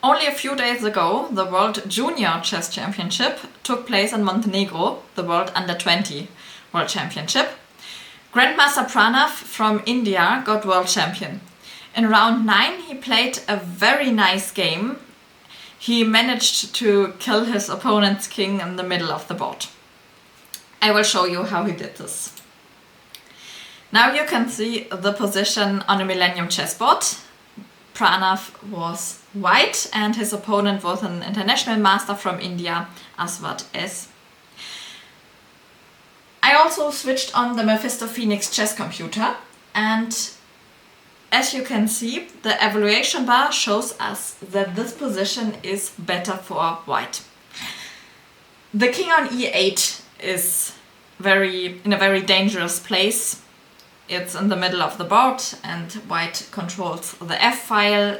Only a few days ago, the World Junior Chess Championship took place in Montenegro, the World Under-20 World Championship. Grandmaster Pranav from India got world champion. In round 9 he played a very nice game. He managed to kill his opponent's king in the middle of the board. I will show you how he did this. Now you can see the position on a Millennium chessboard. Pranav was white and his opponent was an international master from India, Aswad S. I also switched on the Mephisto Phoenix chess computer, and as you can see, the evaluation bar shows us that this position is better for white. The king on e8 is in a very dangerous place. It's in the middle of the board and white controls the F file,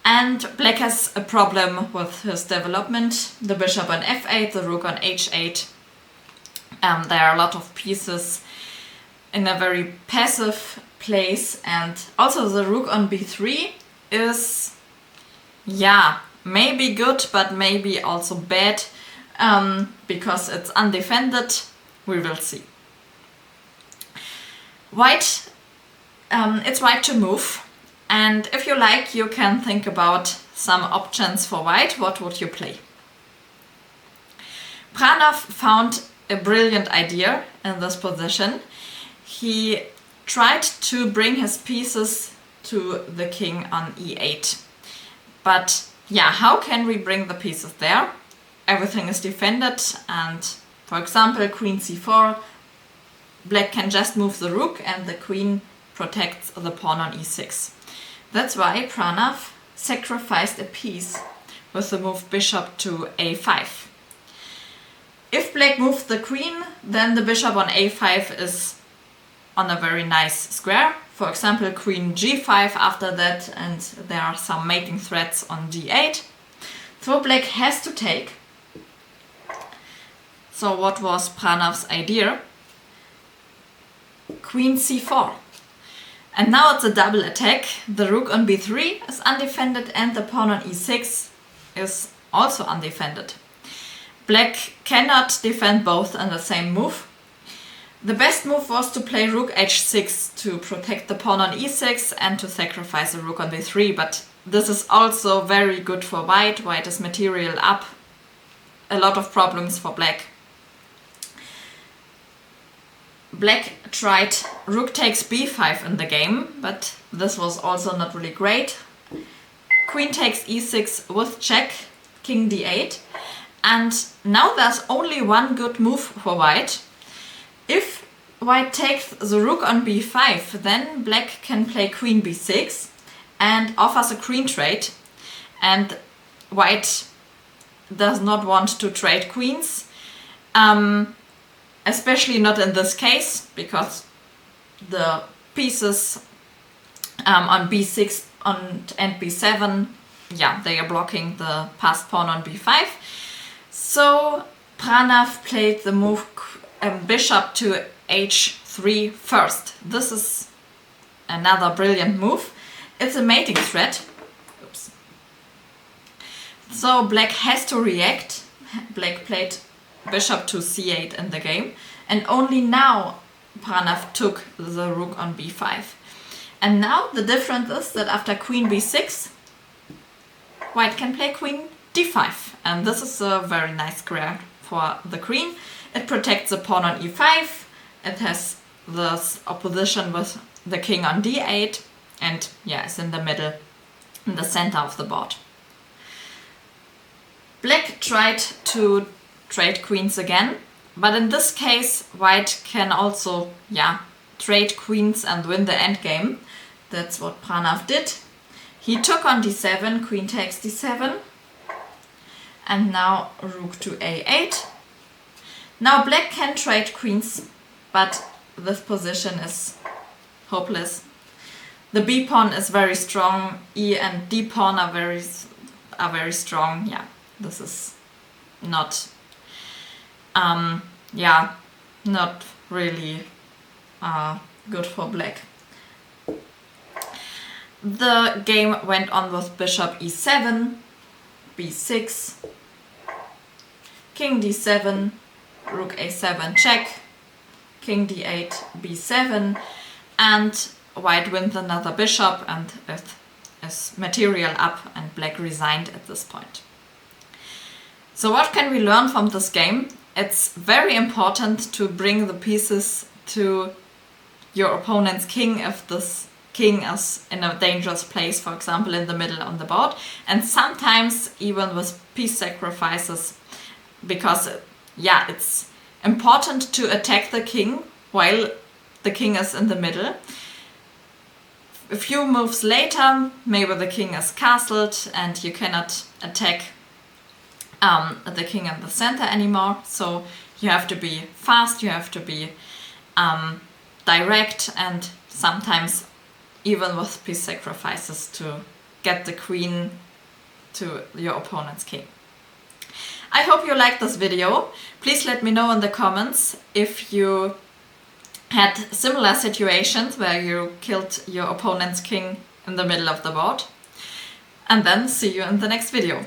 and black has a problem with his development. The bishop on f8, the rook on h8. There are a lot of pieces in a very passive place, and also the rook on b3 is, yeah, maybe good but maybe also bad because it's undefended. We will see. White, it's white to move, and if you like you can think about some options for white. What would you play? Pranav found a brilliant idea in this position. He tried to bring his pieces to the king on e8. But yeah, how can we bring the pieces there? Everything is defended, and for example queen c4, black can just move the rook and the queen protects the pawn on e6. That's why Pranav sacrificed a piece with the move bishop to a5. If black moves the queen, then the bishop on a5 is on a very nice square. For example, queen g5 after that, and there are some mating threats on d8. So black has to take. So what was Pranav's idea? Queen c4. And now it's a double attack. The rook on b3 is undefended and the pawn on e6 is also undefended. Black cannot defend both in the same move. The best move was to play rook h6 to protect the pawn on e6 and to sacrifice the rook on b3, but this is also very good for white. White is material up. A lot of problems for black. Black tried rook takes b5 in the game, but this was also not really great. Queen takes e6 with check, king d8. And now there's only one good move for white. If white takes the rook on b5, then black can play queen b6 and offers a queen trade. And white does not want to trade queens, especially not in this case, because the pieces on b6 and b7, yeah, they are blocking the passed pawn on b5. So Pranav played the move bishop to h3 first. This is another brilliant move. It's a mating threat. Oops. So black has to react. Black played bishop to c8 in the game, and only now Pranav took the rook on b5. And now the difference is that after queen b6, white can play queen d5, and this is a very nice square for the queen. It protects the pawn on e5, it has this opposition with the king on d8, and yeah, it's in the middle, in the center of the board. Black tried to trade queens again, but in this case white can also, yeah, trade queens and win the endgame. That's what Pranav did. He took on d7, queen takes d7, and now rook to a8. Now black can trade queens, but this position is hopeless. The b pawn is very strong, e and d pawn are very strong. Yeah, this is not not really good for black. The game went on with bishop e7. b6, king d7, rook a7 check, king d8, b7, and white wins another bishop and is material up, and black resigned at this point. So what can we learn from this game? It's very important to bring the pieces to your opponent's king if this king is in a dangerous place, for example in the middle on the board, and sometimes even with piece sacrifices, because yeah, it's important to attack the king while the king is in the middle. A few moves later, maybe the king is castled and you cannot attack the king in the center anymore. So you have to be fast, you have to be direct, and sometimes even with piece sacrifices to get the queen to your opponent's king. I hope you liked this video. Please let me know in the comments if you had similar situations where you killed your opponent's king in the middle of the board. And then see you in the next video.